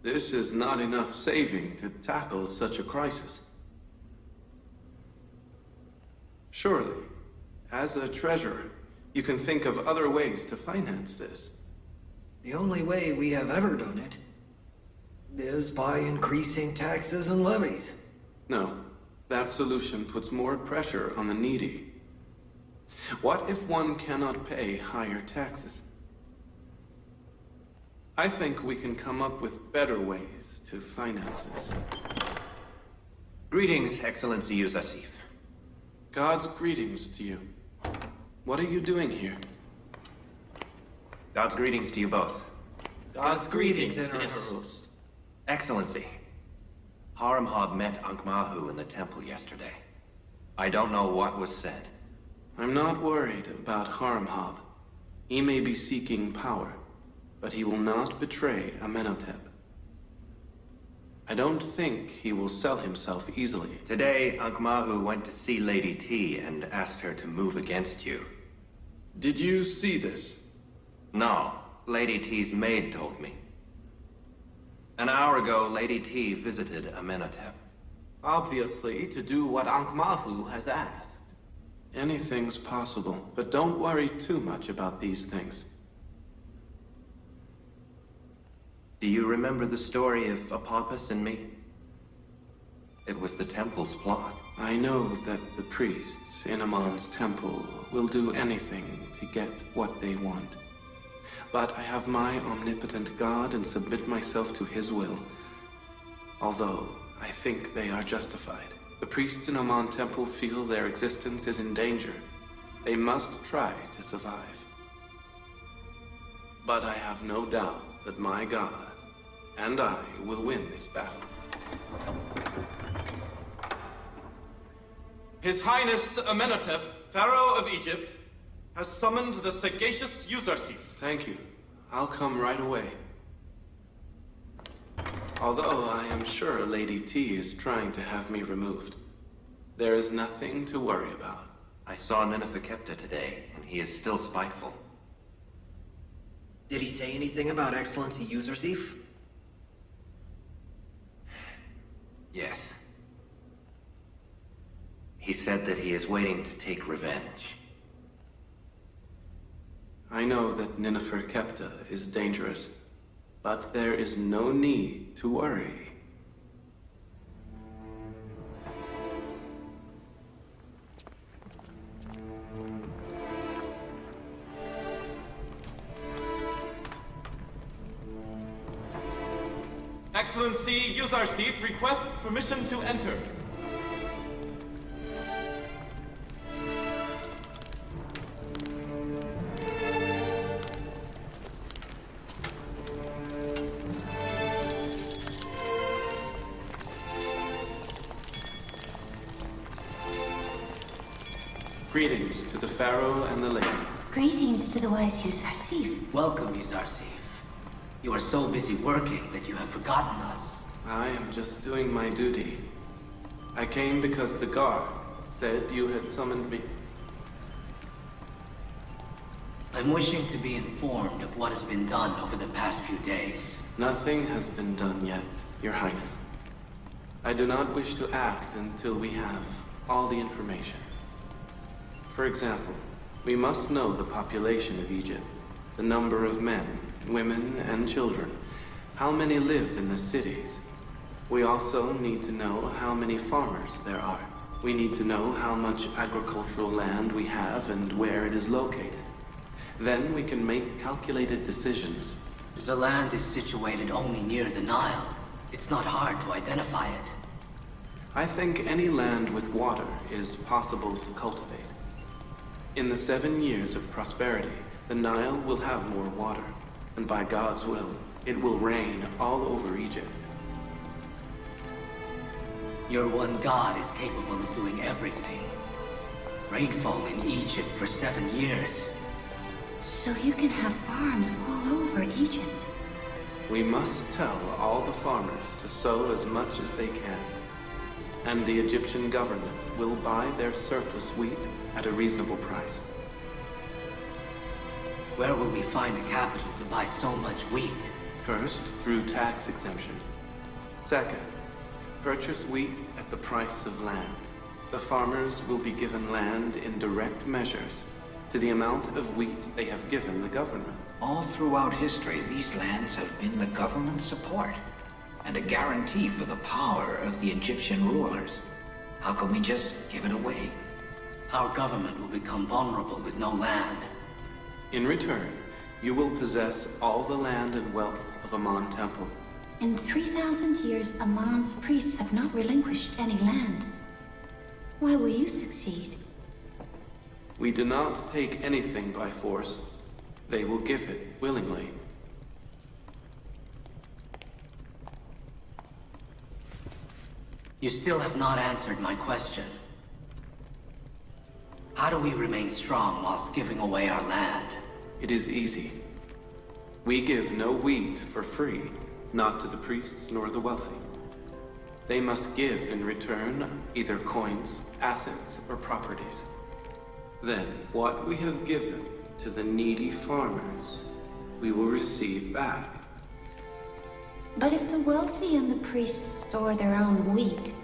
This is not enough saving to tackle such a crisis. Surely, as a treasurer, you can think of other ways to finance this. The only way we have ever done it is by increasing taxes and levies. No, that solution puts more pressure on the needy. What if one cannot pay higher taxes? I think we can come up with better ways to finance this. Greetings, Excellency Yousuf. God's greetings to you. What are you doing here? God's greetings to you both. God's greetings, Inarus. Excellency, Haramhab met Ankh-Mahu in the temple yesterday. I don't know what was said. I'm not worried about Haramhab. He may be seeking power, but he will not betray Amenhotep. I don't think he will sell himself easily. Today, Ankh-Mahu went to see Lady T and asked her to move against you. Did you see this? No, Lady T's maid told me. An hour ago, Lady T visited Amenhotep. Obviously, to do what Ankh-Mahu has asked. Anything's possible, but don't worry too much about these things. Do you remember the story of Apophis and me? It was the temple's plot. I know that the priests in Amon's temple will do anything to get what they want. But I have my omnipotent God and submit myself to his will. Although, I think they are justified. The priests in Amon temple feel their existence is in danger. They must try to survive. But I have no doubt that my God and I will win this battle. His Highness Amenhotep, Pharaoh of Egypt, has summoned the sagacious Yousuf. Thank you. I'll come right away. Although I am sure Lady T is trying to have me removed. There is nothing to worry about. I saw Nineveh-Kepta today, and he is still spiteful. Did he say anything about Excellency Yousuf? Yes. He said that he is waiting to take revenge. I know that Nineveh-Kepta is dangerous, but there is no need to worry. Excellency Yousuf requests permission to enter. Greetings to the Pharaoh and the lady. Greetings to the wise Yousuf. Welcome, Yousuf. You are so busy working that you have forgotten us. I am just doing my duty. I came because the guard said you had summoned me. I'm wishing to be informed of what has been done over the past few days. Nothing has been done yet, Your Highness. I do not wish to act until we have all the information. For example, we must know the population of Egypt, the number of men, women, and children, how many live in the cities. We also need to know how many farmers there are. We need to know how much agricultural land we have and where it is located. Then we can make calculated decisions. The land is situated only near the Nile. It's not hard to identify it. I think any land with water is possible to cultivate. In the 7 years of prosperity, the Nile will have more water, and by God's will, it will rain all over Egypt. Your one God is capable of doing everything. Rainfall in Egypt for 7 years. So you can have farms all over Egypt. We must tell all the farmers to sow as much as they can. And the Egyptian government will buy their surplus wheat at a reasonable price. Where will we find the capital to buy so much wheat? First, through tax exemption. Second, purchase wheat at the price of land. The farmers will be given land in direct measures to the amount of wheat they have given the government. All throughout history, these lands have been the government's support and a guarantee for the power of the Egyptian rulers. How can we just give it away? Our government will become vulnerable with no land. In return, you will possess all the land and wealth of Amon Temple. In 3,000 years, Amon's priests have not relinquished any land. Why will you succeed? We do not take anything by force. They will give it willingly. You still have not answered my question. How do we remain strong whilst giving away our land? It is easy. We give no wheat for free, not to the priests nor the wealthy. They must give in return either coins, assets, or properties. Then, what we have given to the needy farmers, we will receive back. But if the wealthy and the priests store their own wheat,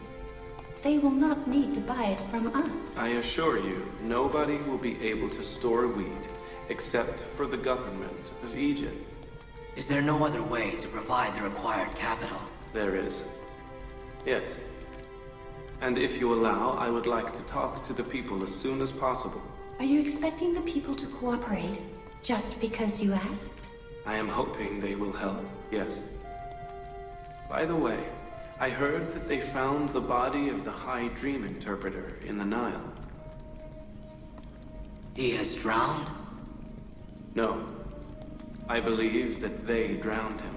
they will not need to buy it from us. I assure you, nobody will be able to store wheat except for the government of Egypt. Is there no other way to provide the required capital? There is. Yes. And if you allow, I would like to talk to the people as soon as possible. Are you expecting the people to cooperate just because you asked? I am hoping they will help, yes. By the way, I heard that they found the body of the High Dream Interpreter in the Nile. He has drowned? No. I believe that they drowned him.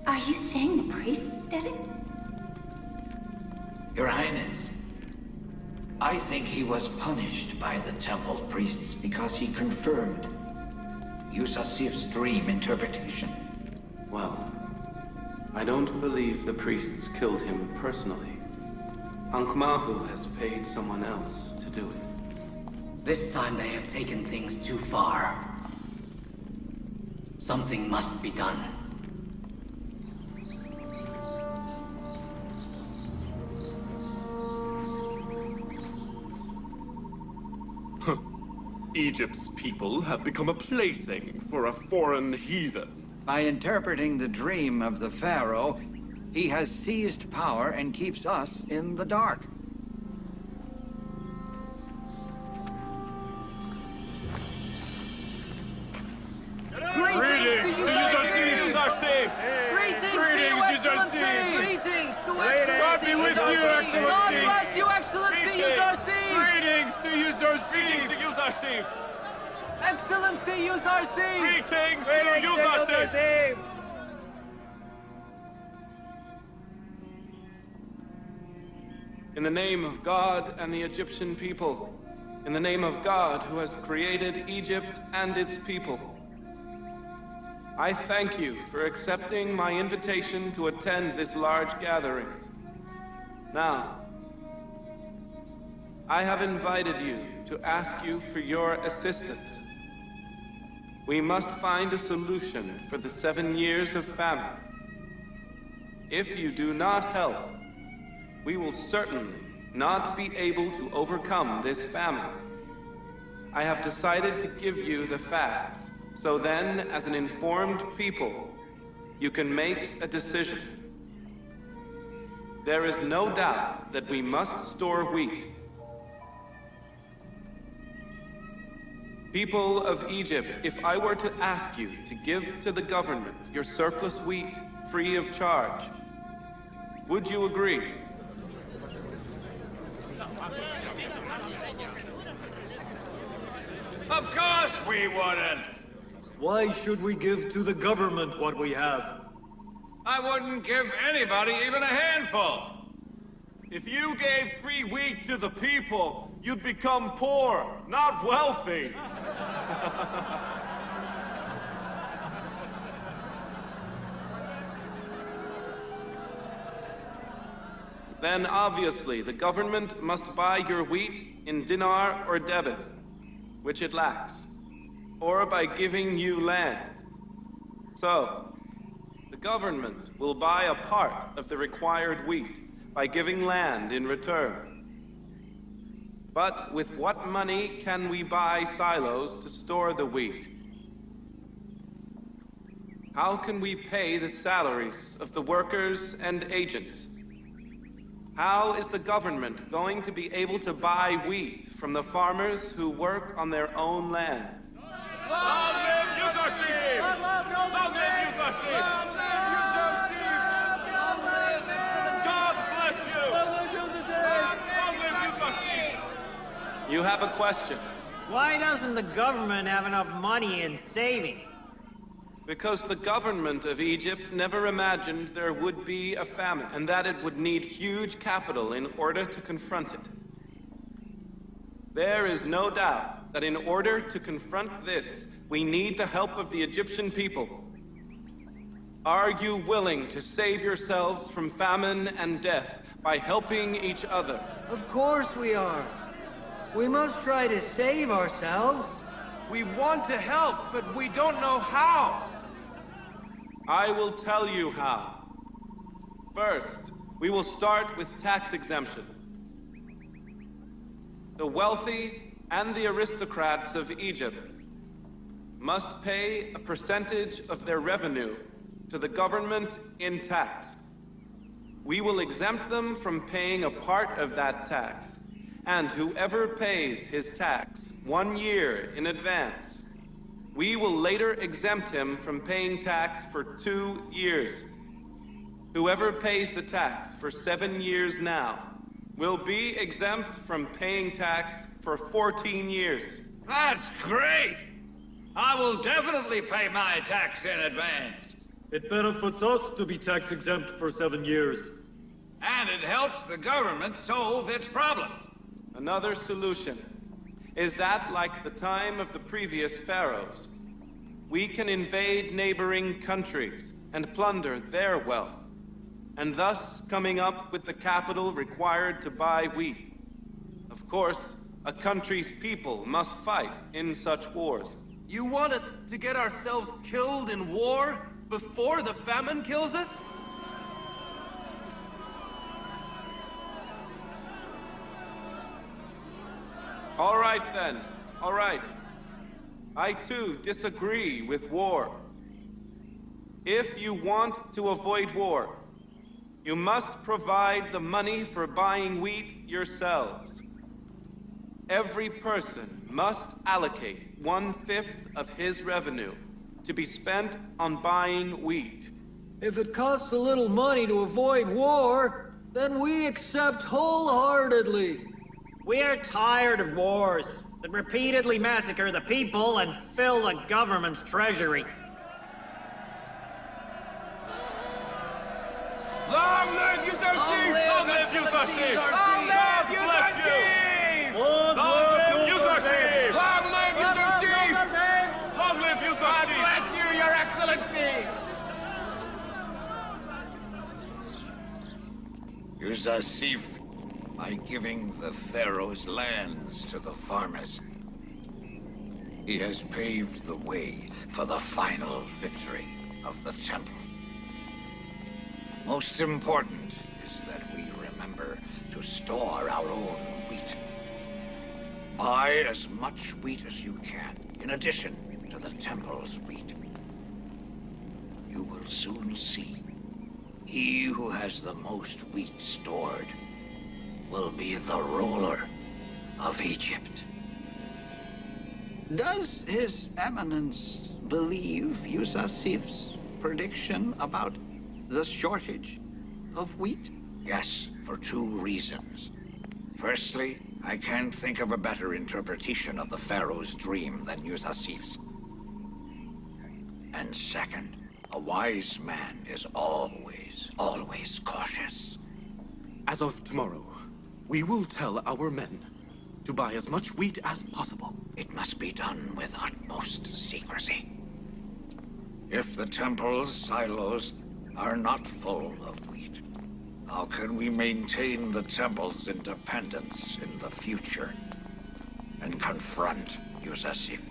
Are you saying the priests did it? Your Highness, I think he was punished by the temple priests because he confirmed Yousuf's dream interpretation. Well, I don't believe the priests killed him personally. Ankh-Mahu has paid someone else to do it. This time they have taken things too far. Something must be done. Egypt's people have become a plaything for a foreign heathen. By interpreting the dream of the Pharaoh, he has seized power and keeps us in the dark. Greetings to Yousuf! Greetings to you, Excellency! Greetings to Excellency! God be with you, Excellency! God bless you, Excellency, Yousuf! Greetings to Yousuf! Greetings to Yousuf! Excellency, Yousuf! Greetings to Yousuf! In the name of God and the Egyptian people, in the name of God who has created Egypt and its people, I thank you for accepting my invitation to attend this large gathering. Now, I have invited you to ask you for your assistance. We must find a solution for the 7 years of famine. If you do not help, we will certainly not be able to overcome this famine. I have decided to give you the facts, so then, as an informed people, you can make a decision. There is no doubt that we must store wheat. People of Egypt, if I were to ask you to give to the government your surplus wheat free of charge, would you agree? Of course we wouldn't! Why should we give to the government what we have? I wouldn't give anybody even a handful! If you gave free wheat to the people, you'd become poor, not wealthy. Then obviously the government must buy your wheat in dinar or deben, which it lacks. or by giving you land. So, the government will buy a part of the required wheat by giving land in return. But with what money can we buy silos to store the wheat? How can we pay the salaries of the workers and agents? How is the government going to be able to buy wheat from the farmers who work on their own land? Long live Yousuf! Long live Yousuf! God bless you! Long live Yousuf! You have a question. Why doesn't the government have enough money in savings? Because the government of Egypt never imagined there would be a famine, and that it would need huge capital in order to confront it. There is no doubt that in order to confront this, we need the help of the Egyptian people. Are you willing to save yourselves from famine and death by helping each other? Of course we are. We must try to save ourselves. We want to help, but we don't know how. I will tell you how. First, we will start with tax exemption. The wealthy and the aristocrats of Egypt must pay a percentage of their revenue to the government in tax. We will exempt them from paying a part of that tax, and whoever pays his tax 1 year in advance, we will later exempt him from paying tax for 2 years. Whoever pays the tax for 7 years now will be exempt from paying tax for 14 years. That's great! I will definitely pay my tax in advance. It benefits us to be tax exempt for 7 years. And it helps the government solve its problems. Another solution is that, like the time of the previous pharaohs, we can invade neighboring countries and plunder their wealth, and thus coming up with the capital required to buy wheat. Of course, a country's people must fight in such wars. You want us to get ourselves killed in war before the famine kills us? All right then, all right. I too disagree with war. If you want to avoid war, you must provide the money for buying wheat yourselves. Every person must allocate 1/5 of his revenue to be spent on buying wheat. If it costs a little money to avoid war, then we accept wholeheartedly. We are tired of wars that repeatedly massacre the people and fill the government's treasury. Long live Yousuf! Long live Yousuf! Long live Yousuf! Long live Yousuf! Long live Yousuf! Long live Yousuf! God bless you, Your Excellency! Yousuf, by giving the pharaoh's lands to the farmers, he has paved the way for the final victory of the temple. Most important is that we remember to store our own wheat. Buy as much wheat as you can, in addition to the temple's wheat. You will soon see. He who has the most wheat stored will be the ruler of Egypt. Does His Eminence believe Yousuf's prediction about the shortage of wheat? Yes, for 2 reasons. Firstly, I can't think of a better interpretation of the Pharaoh's dream than Yousuf's. And second, a wise man is always cautious. As of tomorrow, we will tell our men to buy as much wheat as possible. It must be done with utmost secrecy. If the temple's silos are not full of wheat, how can we maintain the temple's independence in the future and confront Yousuf?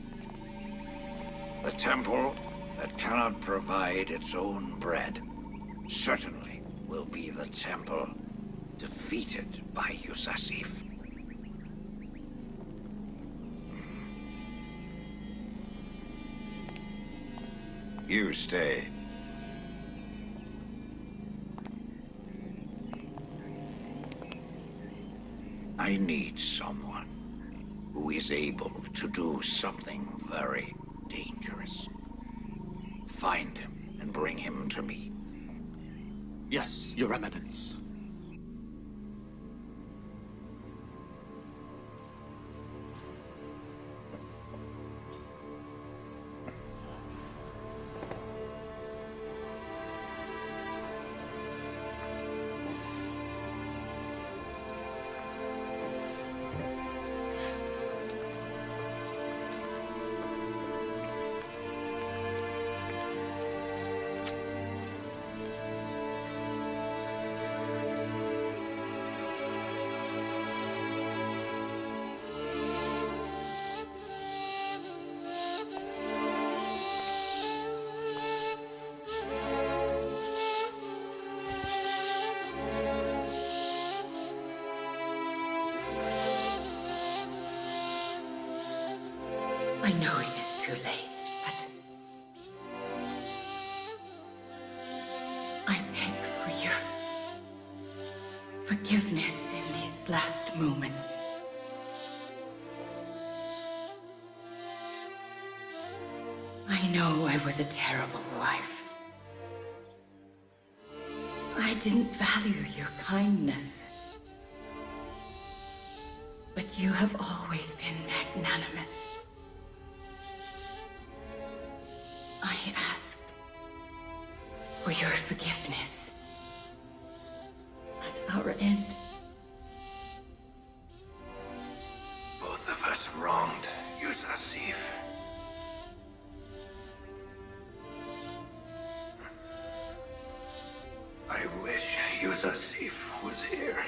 The temple that cannot provide its own bread certainly will be the temple defeated by Yousuf. You stay. I need someone who is able to do something very dangerous. Find him and bring him to me. Yes, Your Eminence. I know it is too late, but I beg for your forgiveness in these last moments. I know I was a terrible wife. I didn't value your kindness. But you have always been magnanimous. I ask for your forgiveness at our end. Both of us wronged Yousuf. I wish Yousuf was here,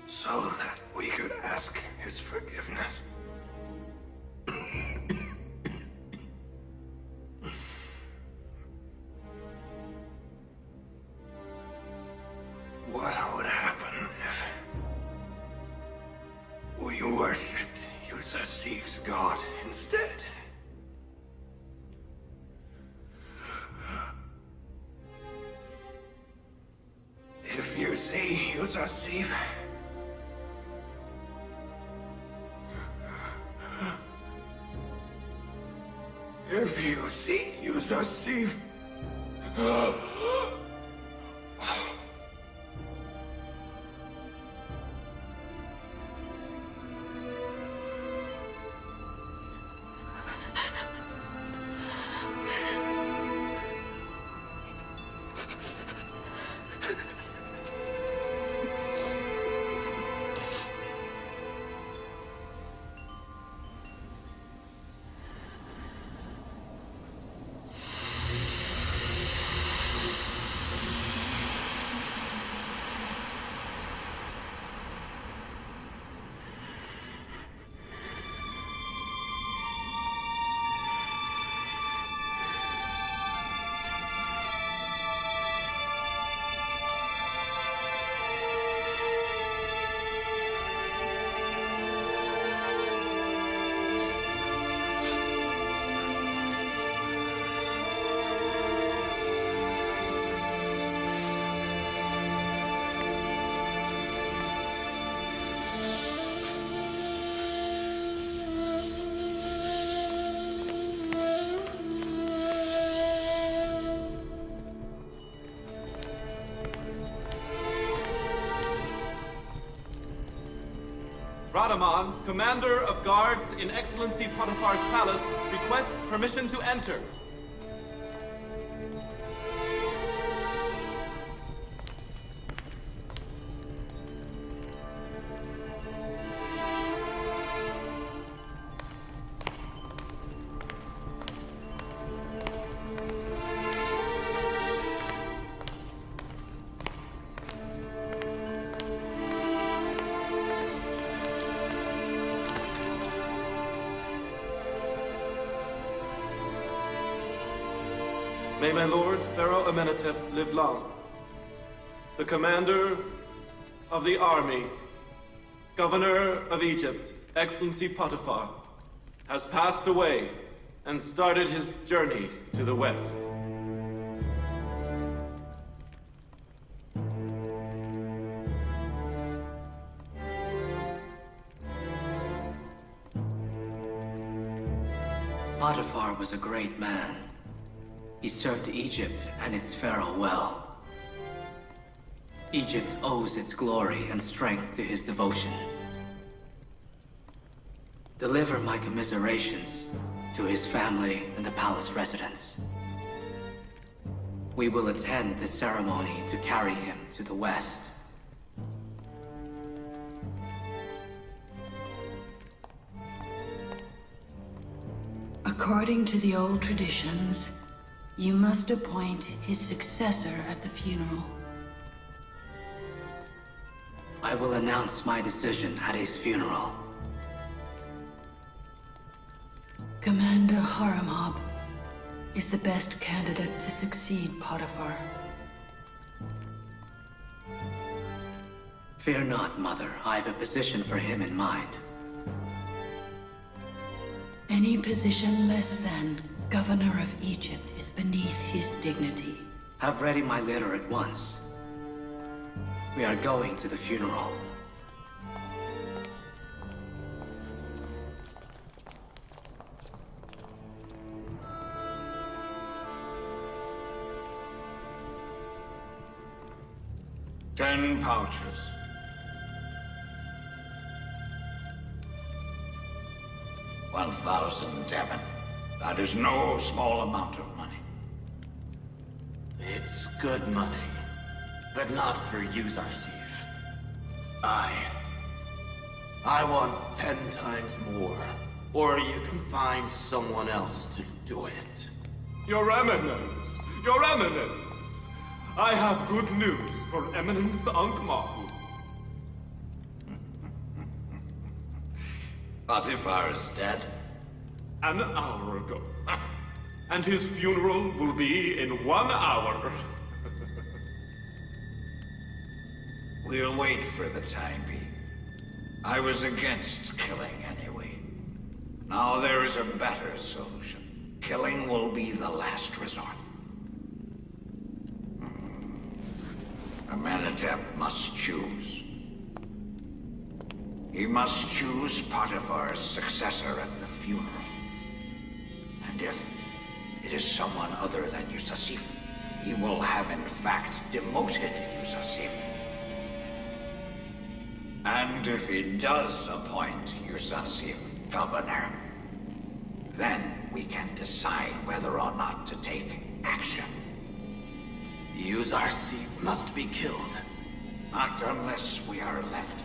so that we could ask his forgiveness. What would happen if we worshipped Yousuf's god instead? If you see Yousuf, if you see Yousuf, Radaman, commander of guards in Excellency Potiphar's palace, requests permission to enter. May my lord Pharaoh Amenhotep live long. The commander of the army, governor of Egypt, Excellency Potiphar, has passed away and started his journey to the west. Potiphar was a great man. He served Egypt and its pharaoh well. Egypt owes its glory and strength to his devotion. Deliver my commiserations to his family and the palace residents. We will attend the ceremony to carry him to the west. According to the old traditions, you must appoint his successor at the funeral. I will announce my decision at his funeral. Commander Haremhab is the best candidate to succeed Potiphar. Fear not, Mother. I have a position for him in mind. Any position less than Governor of Egypt is beneath his dignity. Have ready my litter at once. We are going to the funeral. $10 pouches. 1,000 Devon. That is no small amount of money. It's good money, but not for you, Zarsif. I want 10 times more, or you can find someone else to do it. Your Eminence! Your Eminence! I have good news for Eminence Ankh-Mahu. Potiphar is dead. An hour ago. And his funeral will be in 1 hour. We'll wait for the time being. I was against killing anyway. Now there is a better solution. Killing will be the last resort. Amenhotep must choose. He must choose Potiphar's successor at the funeral. And if it is someone other than Yousuf, he will have in fact demoted Yousuf. And if he does appoint Yousuf governor, then we can decide whether or not to take action. Zarsif must be killed. Not unless we are left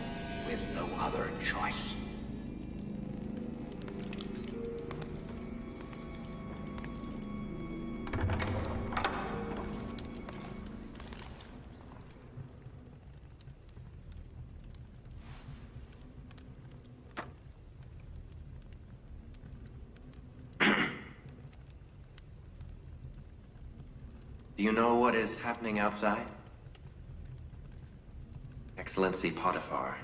with no other choice. Do you know what is happening outside? Excellency Potiphar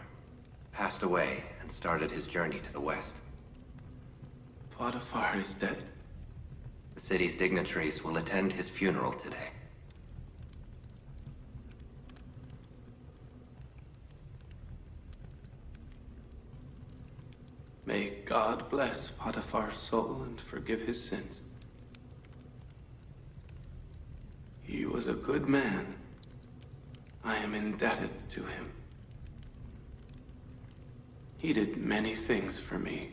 passed away and started his journey to the west. Potiphar is dead. The city's dignitaries will attend his funeral today. May God bless Potiphar's soul and forgive his sins. He was a good man. I am indebted to him. He did many things for me.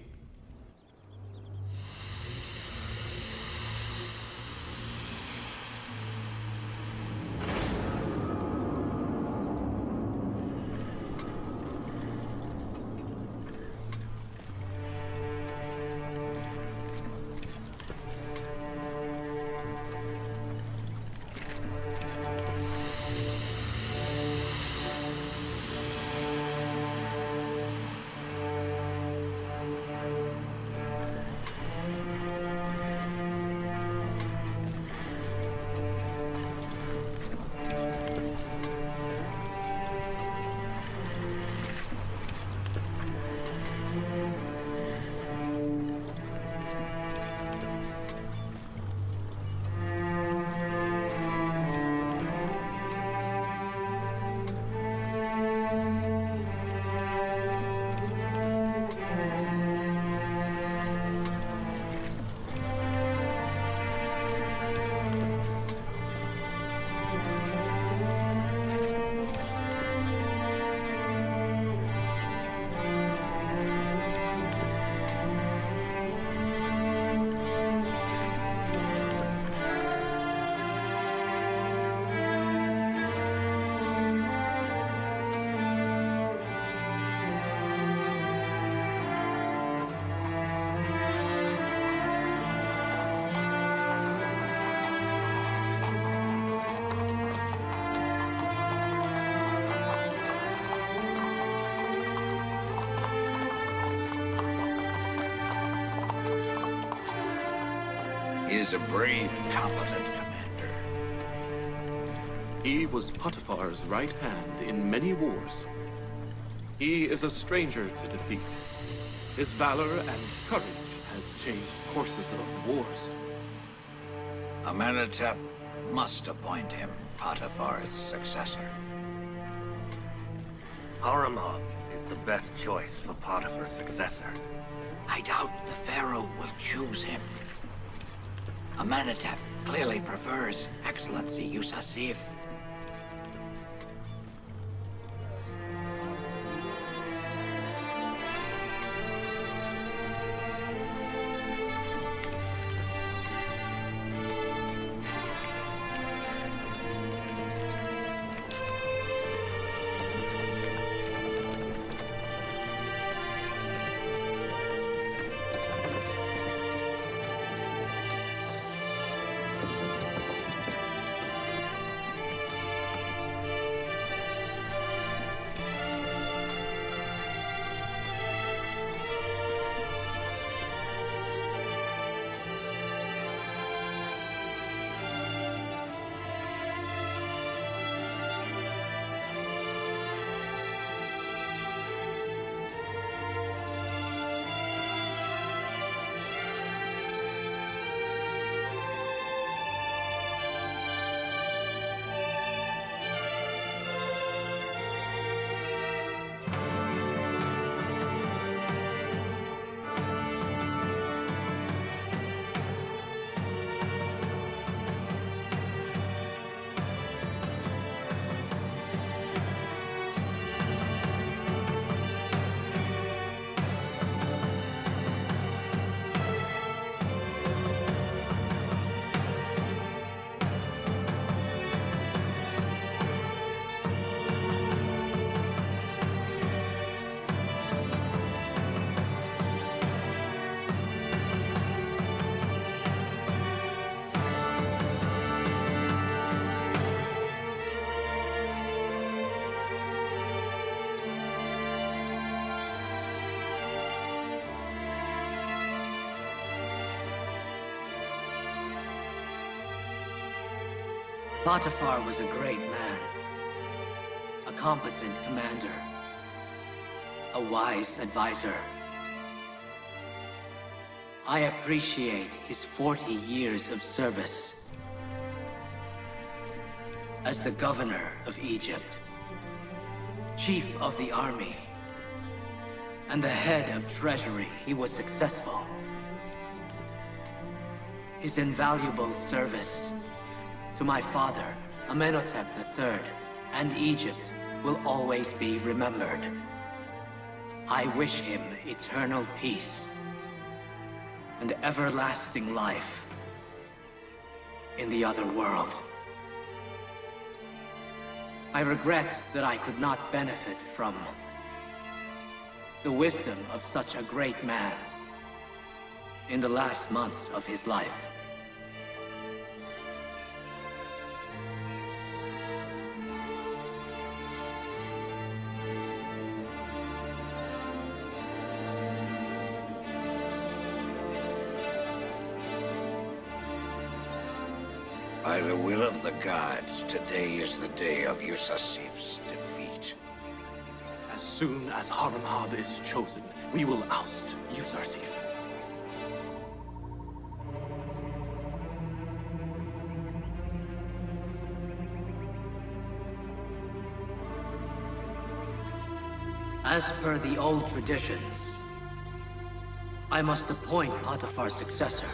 is a brave, competent commander. He was Potiphar's right hand in many wars. He is a stranger to defeat. His valor and courage has changed courses of wars. Amenhotep must appoint him Potiphar's successor. Haramab is the best choice for Potiphar's successor. I doubt the pharaoh will choose him. Amenhotep clearly prefers Excellency Yousuf. Potiphar was a great man, a competent commander, a wise advisor. I appreciate his 40 years of service. As the governor of Egypt, chief of the army, and the head of treasury, he was successful. His invaluable service to my father, Amenhotep III, and Egypt will always be remembered. I wish him eternal peace and everlasting life in the other world. I regret that I could not benefit from the wisdom of such a great man in the last months of his life. By the will of the gods, today is the day of Yousaf's defeat. As soon as Haramab is chosen, we will oust Yousaf. As per the old traditions, I must appoint Potiphar's successor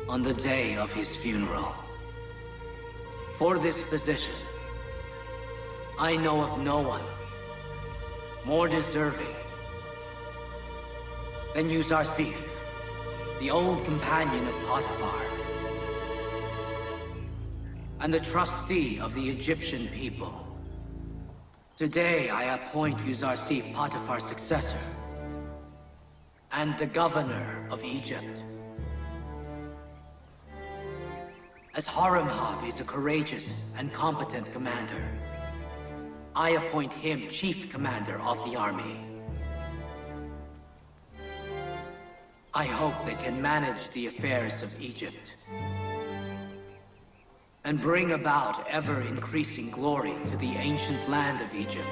on the day of his funeral. For this position, I know of no one more deserving than Yousaf, the old companion of Potiphar, and the trustee of the Egyptian people. Today, I appoint Yousaf Potiphar's successor and the governor of Egypt. As Haramab is a courageous and competent commander, I appoint him chief commander of the army. I hope they can manage the affairs of Egypt and bring about ever-increasing glory to the ancient land of Egypt.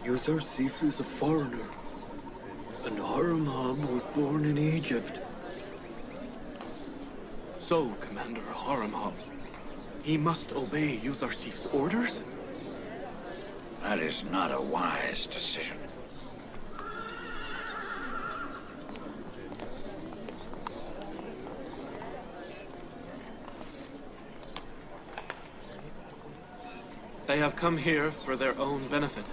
Yousuf is a foreigner, and Haramhab was born in Egypt. So, Commander Haramhab, he must obey Yousuf's orders? That is not a wise decision. They have come here for their own benefit.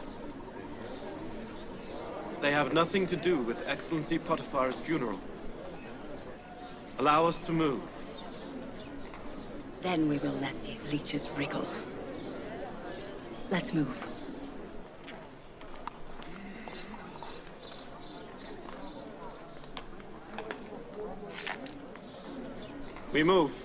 They have nothing to do with Excellency Potiphar's funeral. Allow us to move. Then we will let these leeches wriggle. Let's move. We move.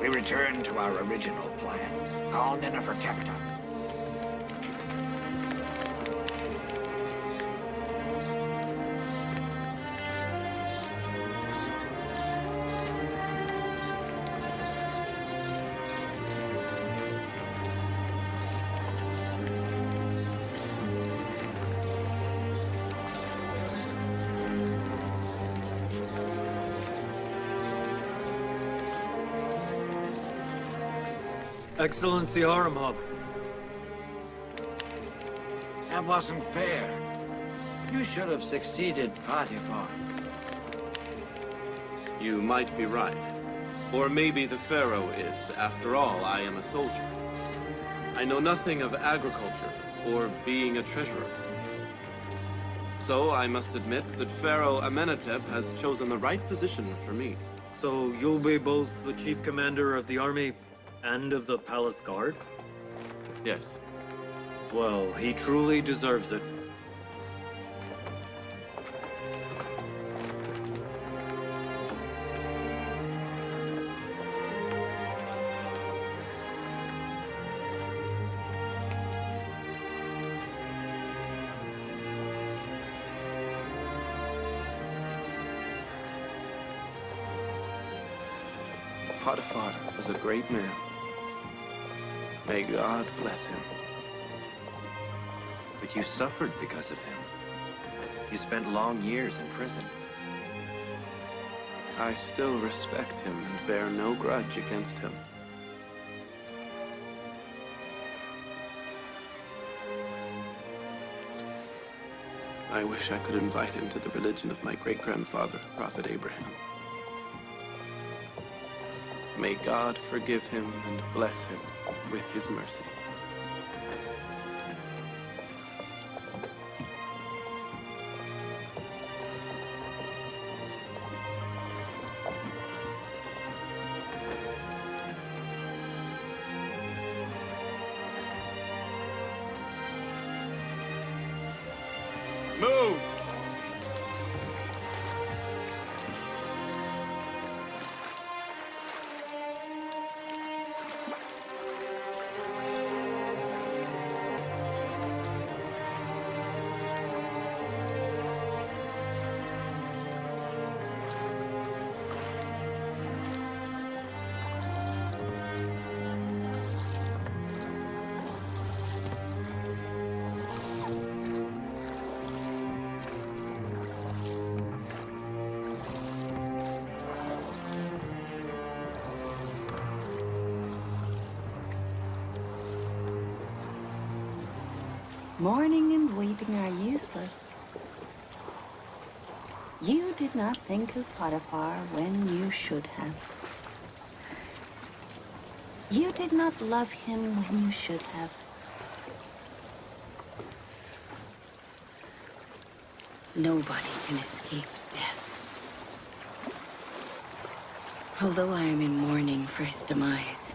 We return to our original plan. Call Nineveh Captain. Excellency Haramhab. That wasn't fair. You should have succeeded Potiphar. You might be right. Or maybe the Pharaoh is. After all, I am a soldier. I know nothing of agriculture or being a treasurer. So I must admit that Pharaoh Amenhotep has chosen the right position for me. So you'll be both the chief commander of the army and of the palace guard? Yes. Well, he truly deserves it. Potiphar was a great man. May God bless him. But you suffered because of him. You spent long years in prison. I still respect him and bear no grudge against him. I wish I could invite him to the religion of my great-grandfather, Prophet Abraham. May God forgive him and bless him with his mercy. Move! Mourning and weeping are useless. You did not think of Potiphar when you should have. You did not love him when you should have. Nobody can escape death. Although I am in mourning for his demise,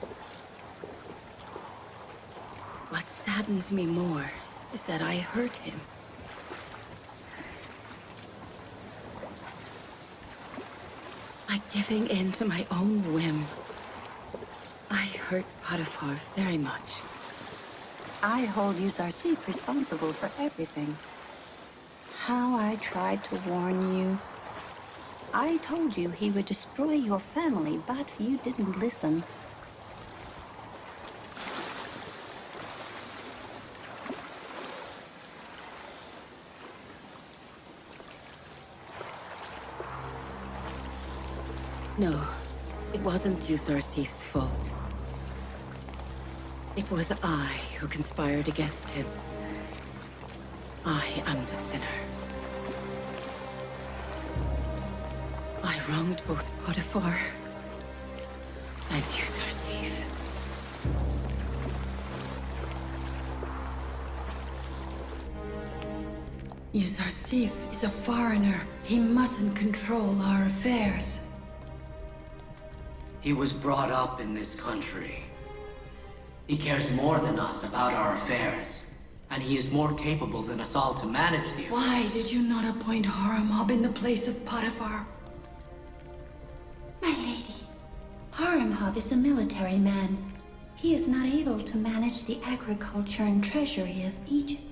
what saddens me more is that I hurt him. By giving in to my own whim, I hurt Potiphar very much. I hold Yousuf responsible for everything. How I tried to warn you. I told you he would destroy your family, but you didn't listen. No, it wasn't Yousuf's fault. It was I who conspired against him. I am the sinner. I wronged both Potiphar and Yousuf. Yousuf is a foreigner. He mustn't control our affairs. He was brought up in this country. He cares more than us about our affairs. And he is more capable than us all to manage the affairs. Why did you not appoint Haramab in the place of Potiphar? My lady, Haramab is a military man. He is not able to manage the agriculture and treasury of Egypt.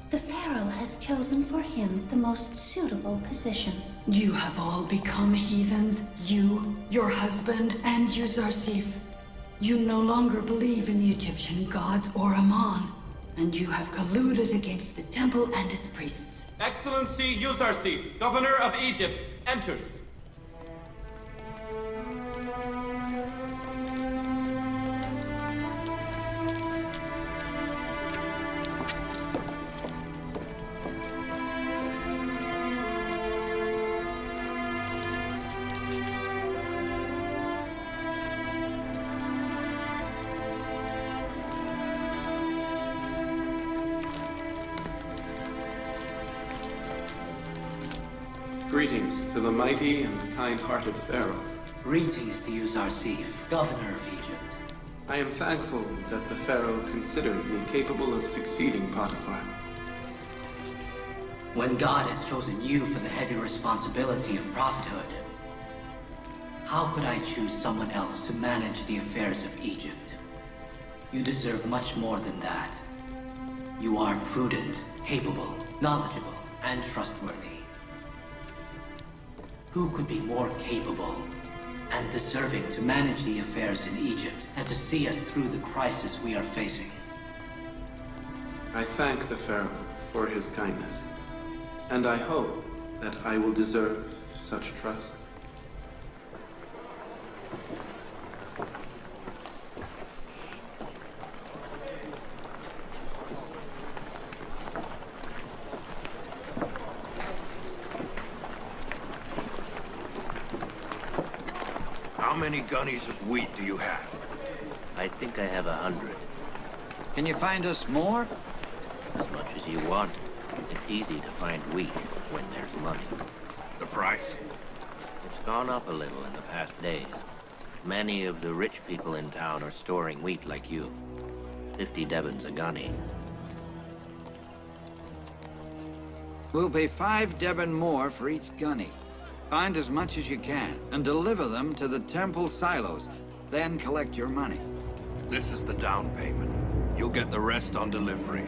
The Pharaoh has chosen for him the most suitable position. You have all become heathens. You, your husband, and Yousuf. You no longer believe in the Egyptian gods or Ammon. And you have colluded against the temple and its priests. Excellency Yousuf, Governor of Egypt, enters. Greetings to the mighty and kind-hearted Pharaoh. Greetings to Yousuf, Governor of Egypt. I am thankful that the Pharaoh considered me capable of succeeding Potiphar. When God has chosen you for the heavy responsibility of prophethood, how could I choose someone else to manage the affairs of Egypt? You deserve much more than that. You are prudent, capable, knowledgeable, and trustworthy. Who could be more capable and deserving to manage the affairs in Egypt and to see us through the crisis we are facing? I thank the Pharaoh for his kindness, and I hope that I will deserve such trust. How many gunnies of wheat do you have? I think I have 100. Can you find us more? As much as you want. It's easy to find wheat when there's money. The price? It's gone up a little in the past days. Many of the rich people in town are storing wheat like you. 50 Devons a gunny. We'll pay 5 Devon more for each gunny. Find as much as you can, and deliver them to the temple silos. Then collect your money. This is the down payment. You'll get the rest on delivery.